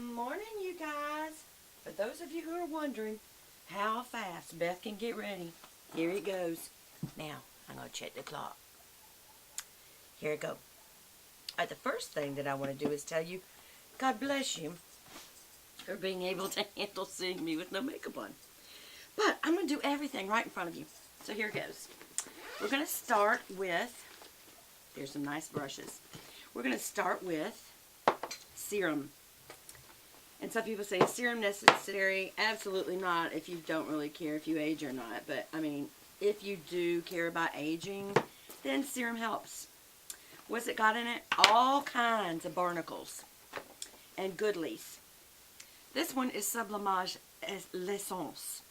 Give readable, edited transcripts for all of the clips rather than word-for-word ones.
morning, you guys. For those of you who are wondering how fast Beth can get ready, here it goes. Now, I'm going to check the clock. Here it goes. The first thing that I want to do is tell you, God bless you for being able to handle seeing me with no makeup on. But I'm going to do everything right in front of you. So here it goes. We're going to start with, there's some nice brushes. We're going to start with serum. And some people say, is serum necessary? Absolutely not if you don't really care if you age or not. But, I mean, if you do care about aging, then serum helps. What's it got in it? All kinds of barnacles and goodlies. This one is Sublimage L'Essence.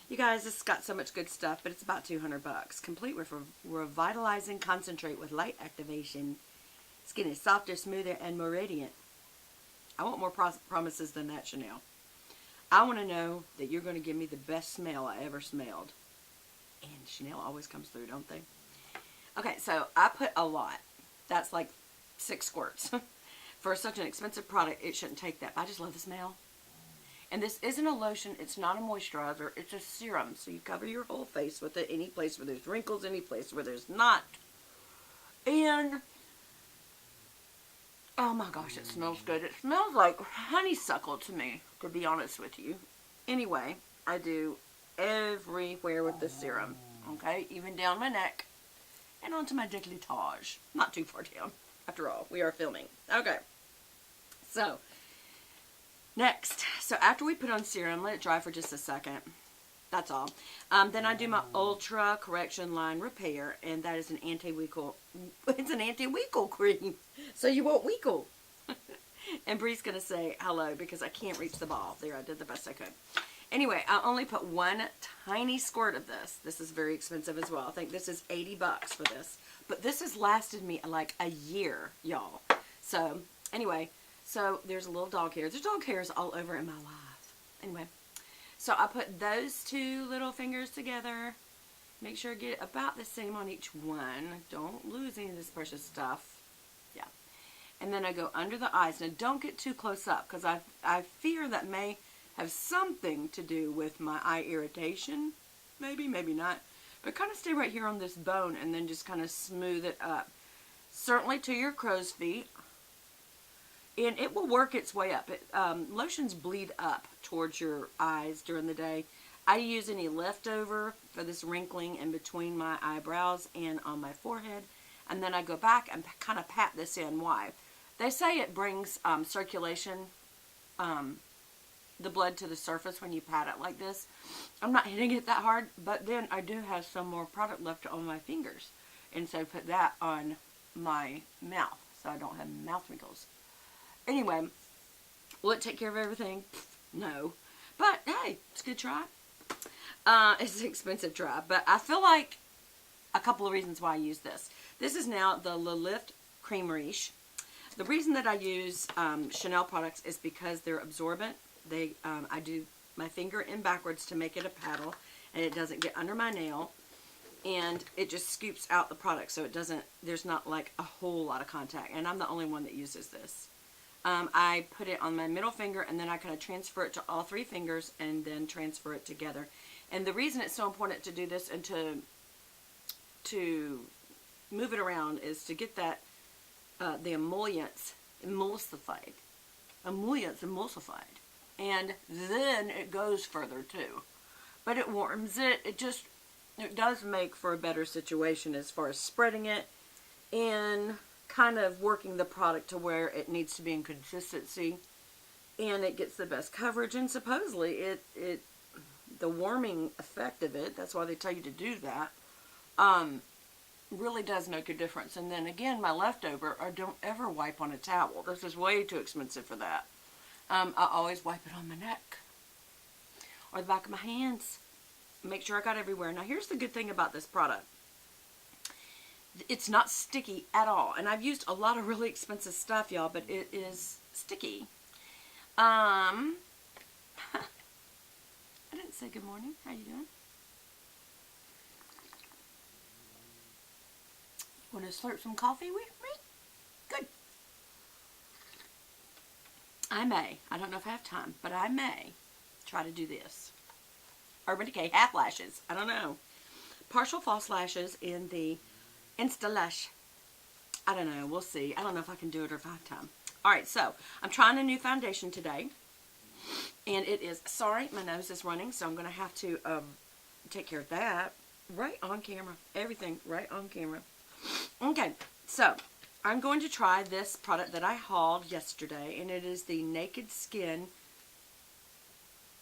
You guys, this has got so much good stuff, but it's about 200 bucks. Complete with revitalizing concentrate with light activation. Skin is softer, smoother, and more radiant. I want more promises than that, Chanel. I want to know that you're going to give me the best smell I ever smelled. And Chanel always comes through, don't they? Okay, so I put a lot. That's like 6 squirts. For such an expensive product, it shouldn't take that. But I just love the smell. And this isn't a lotion. It's not a moisturizer. It's a serum. So you cover your whole face with it. Any place where there's wrinkles, any place where there's not. And oh my gosh, it smells good. It smells like honeysuckle to me, to be honest with you. Anyway, I do everywhere with this serum. Okay, even down my neck and onto my décolletage. Not too far down. After all, we are filming. Okay, so next. So after we put on serum, let it dry for just a second. That's all. Then I do my Ultra Correction Line Repair, and that is an anti-weekle. It's an anti-weekle cream, so you won't weekle. And Bree's gonna say hello because I can't reach the ball. There, I did the best I could. Anyway, I only put one tiny squirt of this. This is very expensive as well. I think this is 80 bucks for this, but this has lasted me like a year, y'all. So anyway, so there's a little dog hair. There's dog hairs all over in my life. Anyway. So I put those 2 little fingers together. Make sure I get about the same on each one. Don't lose any of this precious stuff. Yeah. And then I go under the eyes. Now don't get too close up because I fear that may have something to do with my eye irritation. Maybe, maybe not. But kind of stay right here on this bone and then just kind of smooth it up. Certainly to your crow's feet. And it will work its way up. Lotions bleed up towards your eyes during the day. I use any leftover for this wrinkling in between my eyebrows and on my forehead. And then I go back and kind of pat this in. Why? They say it brings circulation, the blood to the surface when you pat it like this. I'm not hitting it that hard, but then I do have some more product left on my fingers. And so I put that on my mouth so I don't have mouth wrinkles. Anyway, will it take care of everything? No. But, hey, it's a good try. It's an expensive try. But I feel like a couple of reasons why I use this. This is now the Le Lift Cream Riche. The reason that I use Chanel products is because they're absorbent. I do my finger in backwards to make it a paddle. And it doesn't get under my nail. And it just scoops out the product. So it doesn't, there's not like a whole lot of contact. And I'm the only one that uses this. I put it on my middle finger and then I kind of transfer it to all 3 fingers and then transfer it together. And the reason it's so important to do this and to move it around is to get that the emollients emulsified. And then it goes further too. But it warms it. It does make for a better situation as far as spreading it and kind of working the product to where it needs to be in consistency, and it gets the best coverage. And supposedly the warming effect of it, that's why they tell you to do that, really does make a difference. And then again, my leftover, I don't ever wipe on a towel. This is way too expensive for that. I always wipe it on my neck or the back of my hands. Make sure I got everywhere. Now here's the good thing about this product. It's not sticky at all. And I've used a lot of really expensive stuff, y'all, but it is sticky. I didn't say good morning. How you doing? Want to slurp some coffee with me? Good. I don't know if I have time, but I may try to do this. Urban Decay half lashes. I don't know. Partial false lashes in the Insta Lash. I don't know. We'll see. I don't know if I can do it or if I have time. Alright, so I'm trying a new foundation today. And it is, sorry, my nose is running, so I'm going to have to take care of that right on camera. Everything right on camera. Okay, so I'm going to try this product that I hauled yesterday, and it is the Naked Skin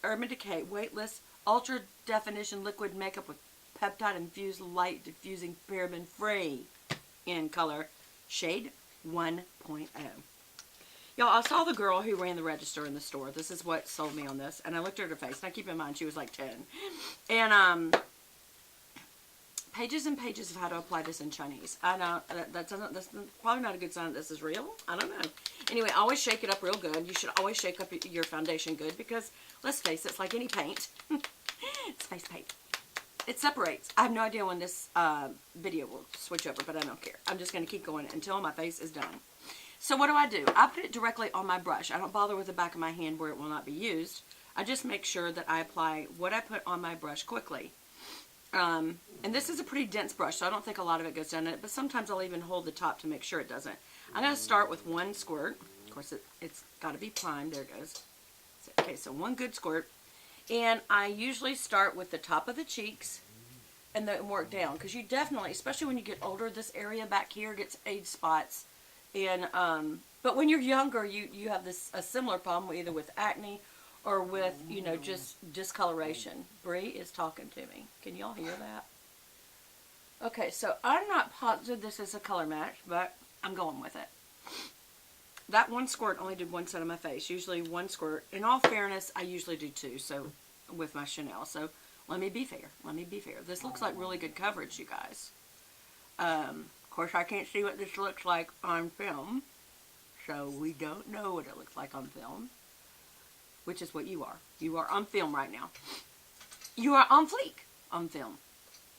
Urban Decay Weightless Ultra Definition Liquid Makeup with Peptide Infused Light Diffusing Paraben Free in color shade 1.0. Y'all, I saw the girl who ran the register in the store. This is what sold me on this. And I looked at her face. Now, keep in mind, she was like 10. And, pages and pages of how to apply this in Chinese. I know, that's probably not a good sign that this is real. I don't know. Anyway, always shake it up real good. You should always shake up your foundation good because, let's face it, it's like any paint. It's face paint. It separates. I have no idea when this video will switch over, but I don't care. I'm just going to keep going until my face is done. So what do? I put it directly on my brush. I don't bother with the back of my hand where it will not be used. I just make sure that I apply what I put on my brush quickly. And this is a pretty dense brush, so I don't think a lot of it goes down in it, but sometimes I'll even hold the top to make sure it doesn't. I'm going to start with one squirt. Of course, it's got to be primed. There it goes. Okay, so one good squirt. And I usually start with the top of the cheeks and then work down, because you definitely, especially when you get older, this area back here gets age spots. And but when you're younger, you have a similar problem either with acne or with, you know, just discoloration. Bree is talking to me. Can y'all hear that? Okay, so I'm not positive this is a color match, but I'm going with it. That one squirt only did one side of my face. Usually one squirt. In all fairness, I usually do two, so with my Chanel. So let me be fair. Let me be fair. This looks like really good coverage, you guys. Of course, I can't see what this looks like on film, so we don't know what it looks like on film, which is what you are. You are on film right now. You are on fleek on film.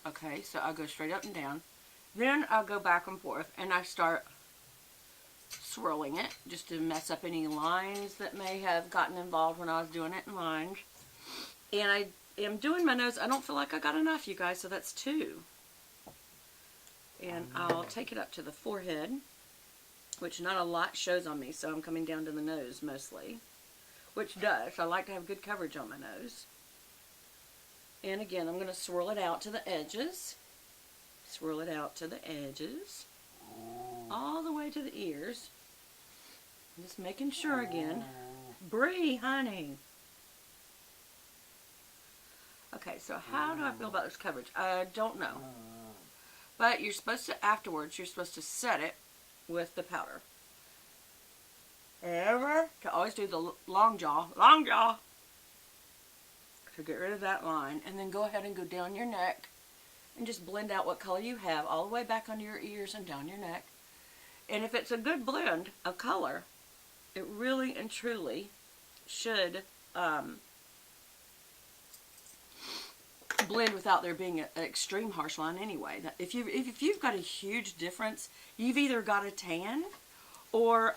Okay, so I'll go straight up and down. Then I'll go back and forth, and I start swirling it just to mess up any lines that may have gotten involved when I was doing it in lines. And I am doing my nose. I don't feel like I got enough, you guys, so that's 2. And I'll take it up to the forehead, which not a lot shows on me, so I'm coming down to the nose mostly, which does. I like to have good coverage on my nose. And again, I'm going to swirl it out to the edges. Swirl it out to the edges. All the way to the ears. Just making sure again. Bree, honey. Okay, so how do I feel about this coverage? I don't know. But you're supposed to, afterwards, you're supposed to set it with the powder. Ever to always do the long jaw, to get rid of that line. And then go ahead and go down your neck and just blend out what color you have all the way back under your ears and down your neck. And if it's a good blend of color, it really and truly should blend without there being an extreme harsh line anyway. If you've got a huge difference, you've either got a tan or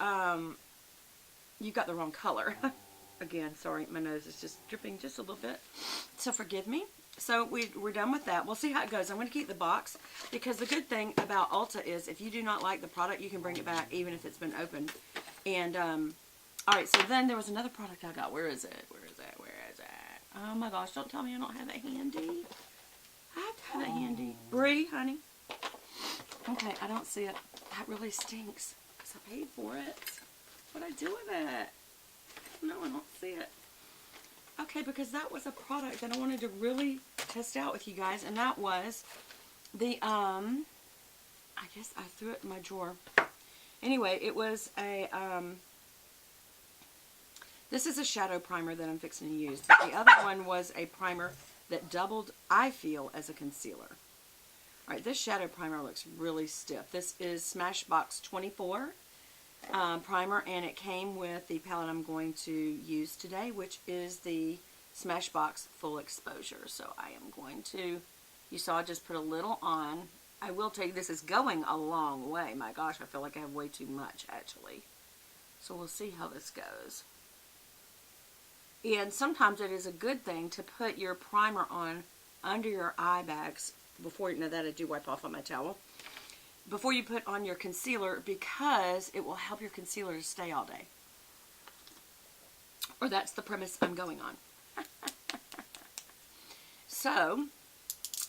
you've got the wrong color. Again, sorry, my nose is just dripping just a little bit, so forgive me. So we're done with that. We'll see how it goes. I'm going to keep the box because the good thing about Ulta is if you do not like the product, you can bring it back even if it's been opened. And alright, so then there was another product I got. Where is it? Where is it? Where is it? Oh my gosh, don't tell me I don't have that handy. I have to have that handy. Bree, honey. Okay, I don't see it. That really stinks because I paid for it. What'd I do with it? No, I don't see it. Okay, because that was a product that I wanted to really test out with you guys, and that was the, I guess I threw it in my drawer. Anyway, it was a, this is a shadow primer that I'm fixing to use, but the other one was a primer that doubled, I feel, as a concealer. Alright, this shadow primer looks really stiff. This is Smashbox 24 primer, and it came with the palette I'm going to use today, which is the Smashbox Full Exposure. So I am going to, you saw I just put a little on. I will tell you, this is going a long way. My gosh, I feel like I have way too much, actually. So we'll see how this goes. And sometimes it is a good thing to put your primer on under your eye bags before, now that I do wipe off on my towel, before you put on your concealer, because it will help your concealer to stay all day. Or that's the premise I'm going on. So,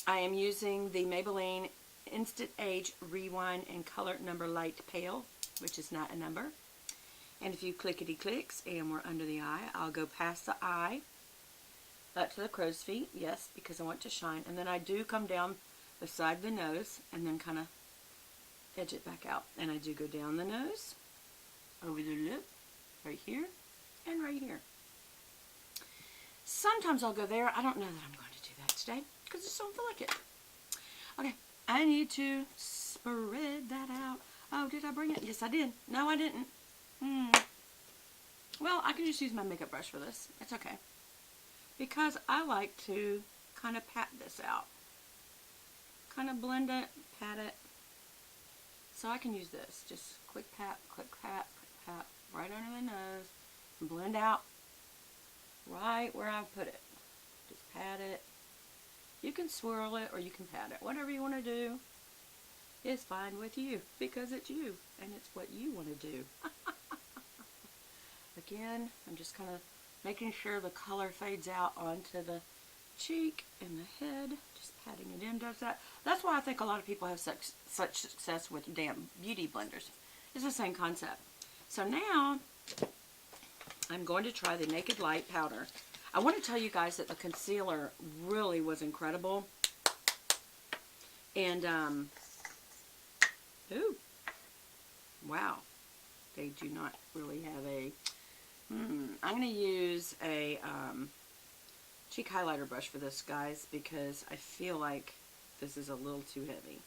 I am using the Maybelline Instant Age Rewind in Color Number Light Pale, which is not a number. And a few clickety clicks, and we're under the eye. I'll go past the eye, up to the crow's feet, yes, because I want to shine. And then I do come down the side of the nose, and then kind of edge it back out. And I do go down the nose, over the lip, right here, and right here. Sometimes I'll go there. I don't know that I'm going to do that today, because I just don't feel like it. Okay, I need to spread that out. Oh, did I bring it? Yes, I did. No, I didn't. Well, I can just use my makeup brush for this. It's okay. Because I like to kind of pat this out. Kind of blend it, pat it. So I can use this. Just quick pat, quick pat, quick pat, right under the nose. And blend out right where I put it. Just pat it. You can swirl it or you can pat it. Whatever you want to do is fine with you. Because it's you. And it's what you want to do. Again, I'm just kind of making sure the color fades out onto the cheek and the head. Just patting it in does that. That's why I think a lot of people have such success with damn beauty blenders. It's the same concept. So now, I'm going to try the Naked Light powder. I want to tell you guys that the concealer really was incredible. And, ooh, wow. They do not really have a... I'm going to use a cheek highlighter brush for this, guys, because I feel like this is a little too heavy.